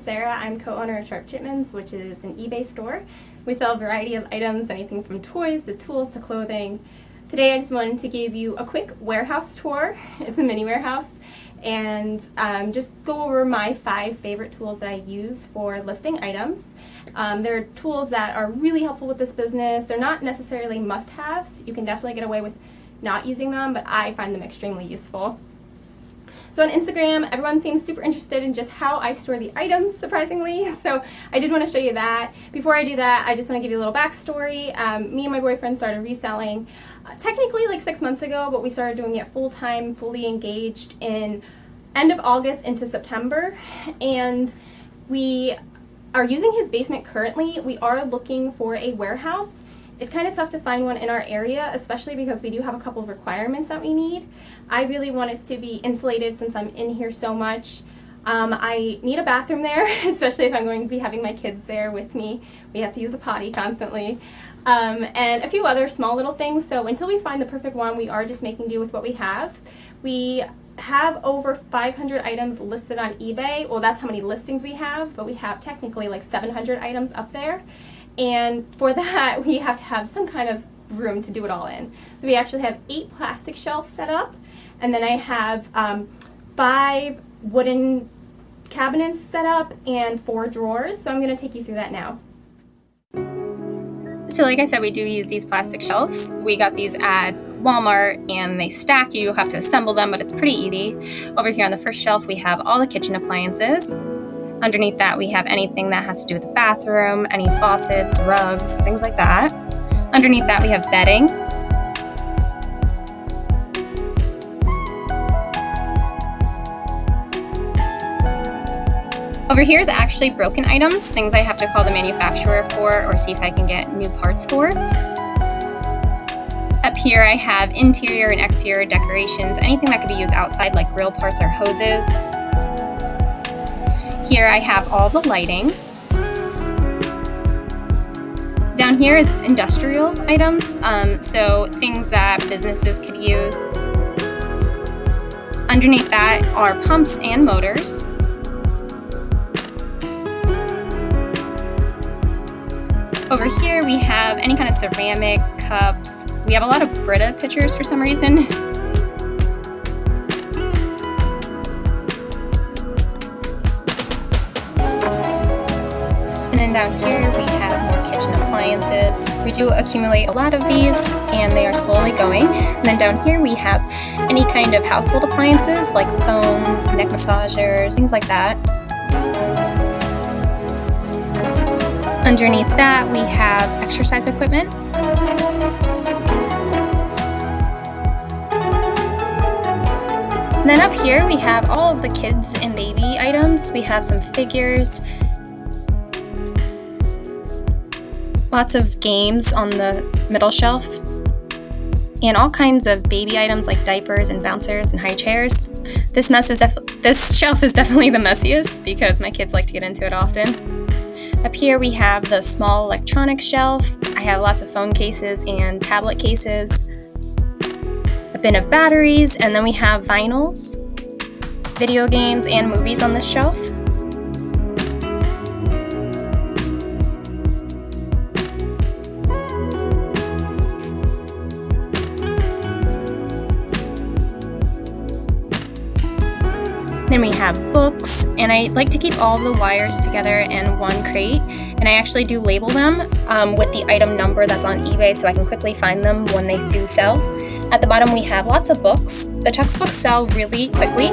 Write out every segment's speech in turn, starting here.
Sarah. I'm co-owner of Sharpeshipments, which is an eBay store. We sell a variety of items, anything from toys to tools to clothing. Today I just wanted to give you a quick warehouse tour. It's a mini warehouse, and just go over my 5 favorite tools that I use for listing items. They're tools that are really helpful with this business. They're not necessarily must-haves. You can definitely get away with not using them, but I find them extremely useful. So on Instagram, everyone seems super interested in just how I store the items, surprisingly. So I did want to show you that. Before I do that, I just want to give you a little backstory. Me and my boyfriend started reselling technically like 6 months ago, but we started doing it full-time, fully engaged in end of August into September. And we are using his basement currently. We are looking for a warehouse. It's kind of tough to find one in our area, especially because we do have a couple of requirements that we need. I really want it to be insulated since I'm in here so much. I need a bathroom there, especially if I'm going to be having my kids there with me. We have to use the potty constantly. And a few other small little things. So until we find the perfect one, we are just making do with what we have. We have over 500 items listed on eBay. Well, that's how many listings we have, but we have technically like 700 items up there. And for that, we have to have some kind of room to do it all in. So we actually have 8 plastic shelves set up, and then I have 5 wooden cabinets set up and 4 drawers. So I'm going to take you through that now. So like I said, we do use these plastic shelves. We got these at Walmart, and they stack. You have to assemble them, but it's pretty easy. Over here on the first shelf, we have all the kitchen appliances. Underneath that, we have anything that has to do with the bathroom, any faucets, rugs, things like that. Underneath that, we have bedding. Over here is actually broken items, things I have to call the manufacturer for or see if I can get new parts for. Up here, I have interior and exterior decorations, anything that could be used outside like grill parts or hoses. Here I have all the lighting. Down here is industrial items, so things that businesses could use. Underneath that are pumps and motors. Over here we have any kind of ceramic, cups. We have a lot of Brita pitchers for some reason. And then down here we have more kitchen appliances. We do accumulate a lot of these, and they are slowly going. And then down here we have any kind of household appliances like phones, neck massagers, things like that. Underneath that we have exercise equipment. And then up here we have all of the kids and baby items. We have some figures, lots of games on the middle shelf, and all kinds of baby items like diapers and bouncers and high chairs. This shelf is definitely the messiest because my kids like to get into it often. Up here we have the small electronics shelf. I have lots of phone cases and tablet cases, a bin of batteries, and then we have vinyls, video games, and movies on this shelf. Then we have books, and I like to keep all of the wires together in one crate, and I actually do label them with the item number that's on eBay so I can quickly find them when they do sell. At the bottom we have lots of books. The textbooks sell really quickly,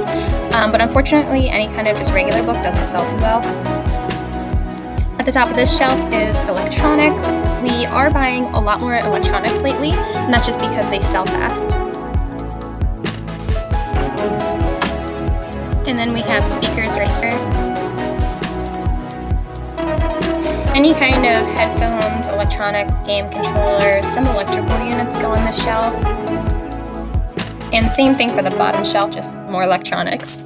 but unfortunately any kind of just regular book doesn't sell too well. At the top of this shelf is electronics. We are buying a lot more electronics lately, and that's just because they sell fast. And then we have speakers right here. Any kind of headphones, electronics, game controllers, some electrical units go on the shelf. And same thing for the bottom shelf, just more electronics.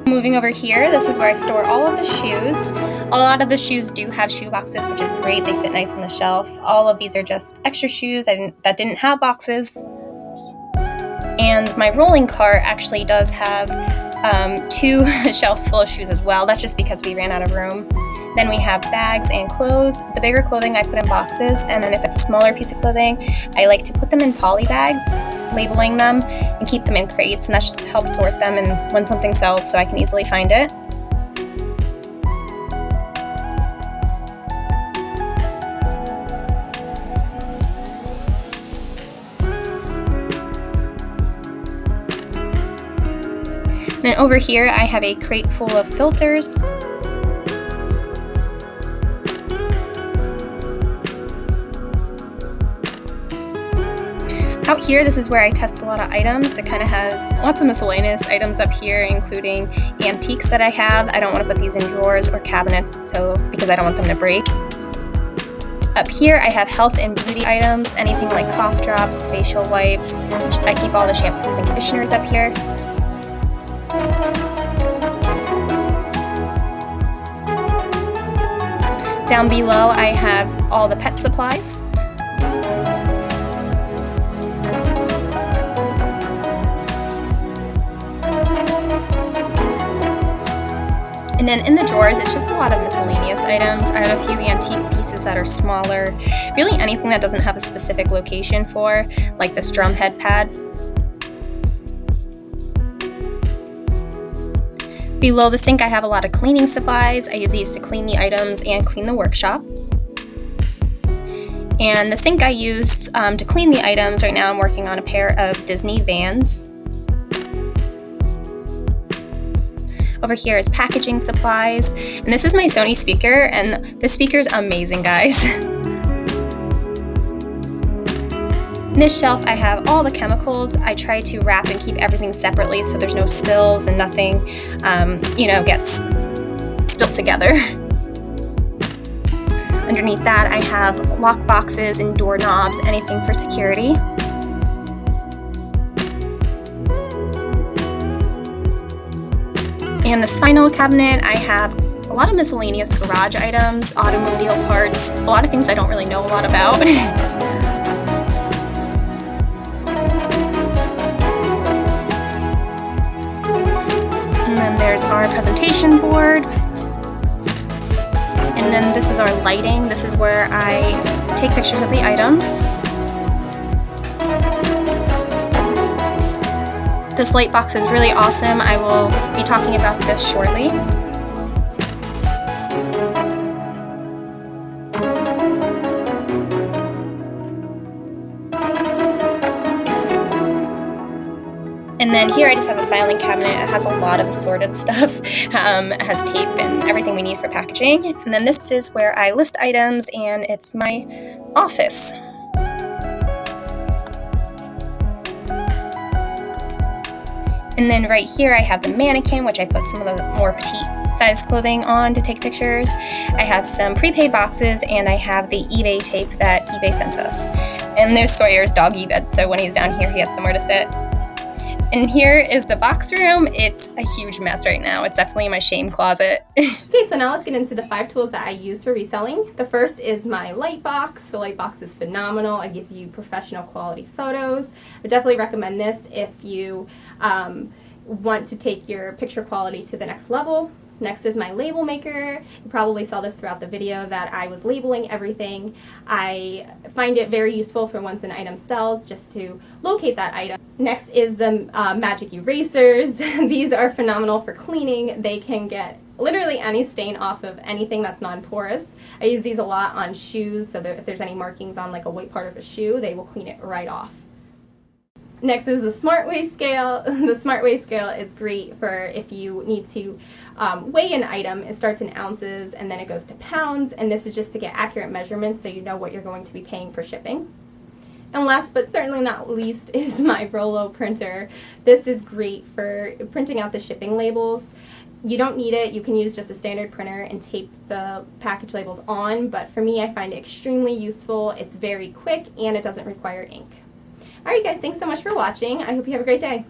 Moving over here, this is where I store all of the shoes. A lot of the shoes do have shoe boxes, which is great. They fit nice on the shelf. All of these are just extra shoes that didn't have boxes. And my rolling cart actually does have 2 shelves full of shoes as well. That's just because we ran out of room. Then we have bags and clothes. The bigger clothing I put in boxes, and then if it's a smaller piece of clothing, I like to put them in poly bags, labeling them, and keep them in crates, and that's just to help sort them and when something sells so I can easily find it. Then over here I have a crate full of filters. Out here, this is where I test a lot of items. It kind of has lots of miscellaneous items up here, including antiques that I have. I don't want to put these in drawers or cabinets because I don't want them to break. Up here, I have health and beauty items, anything like cough drops, facial wipes. I keep all the shampoos and conditioners up here. Down below, I have all the pet supplies. And then in the drawers, it's just a lot of miscellaneous items. I have a few antique pieces that are smaller. Really anything that doesn't have a specific location for, like this drum head pad. Below the sink, I have a lot of cleaning supplies. I use these to clean the items and clean the workshop. And the sink I use to clean the items, right now I'm working on a pair of Disney Vans. Over here is packaging supplies, and this is my Sony speaker, and this speaker is amazing, guys. In this shelf, I have all the chemicals. I try to wrap and keep everything separately so there's no spills and nothing, gets spilled together. Underneath that, I have lock boxes and doorknobs, anything for security. In this final cabinet, I have a lot of miscellaneous garage items, automobile parts, a lot of things I don't really know a lot about. And then there's our presentation board. And then this is our lighting. This is where I take pictures of the items. This light box is really awesome. I will be talking about this shortly. And then here I just have a filing cabinet. It has a lot of assorted stuff. It has tape and everything we need for packaging. And then this is where I list items, and it's my office. And then right here I have the mannequin, which I put some of the more petite size clothing on to take pictures. I have some prepaid boxes, and I have the eBay tape that eBay sent us. And there's Sawyer's doggy bed, so when he's down here he has somewhere to sit. And here is the box room. It's a huge mess right now. It's definitely my shame closet. Okay, so now let's get into the 5 tools that I use for reselling. The first is my light box. The light box is phenomenal. It gives you professional quality photos. I definitely recommend this if you want to take your picture quality to the next level. Next is my label maker. You probably saw this throughout the video that I was labeling everything. I find it very useful for once an item sells, just to locate that item. Next is the magic erasers. These are phenomenal for cleaning. They can get literally any stain off of anything that's non-porous. I use these a lot on shoes, so that if there's any markings on like a white part of a shoe, they will clean it right off. Next is the smart weigh scale. The smart weigh scale is great for if you need to weigh an item. It starts in ounces and then it goes to pounds, and this is just to get accurate measurements so you know what you're going to be paying for shipping. And last but certainly not least is my Rollo Printer. This is great for printing out the shipping labels. You don't need it. You can use just a standard printer and tape the package labels on, but for me I find it extremely useful. It's very quick and it doesn't require ink. Alright guys, thanks so much for watching. I hope you have a great day.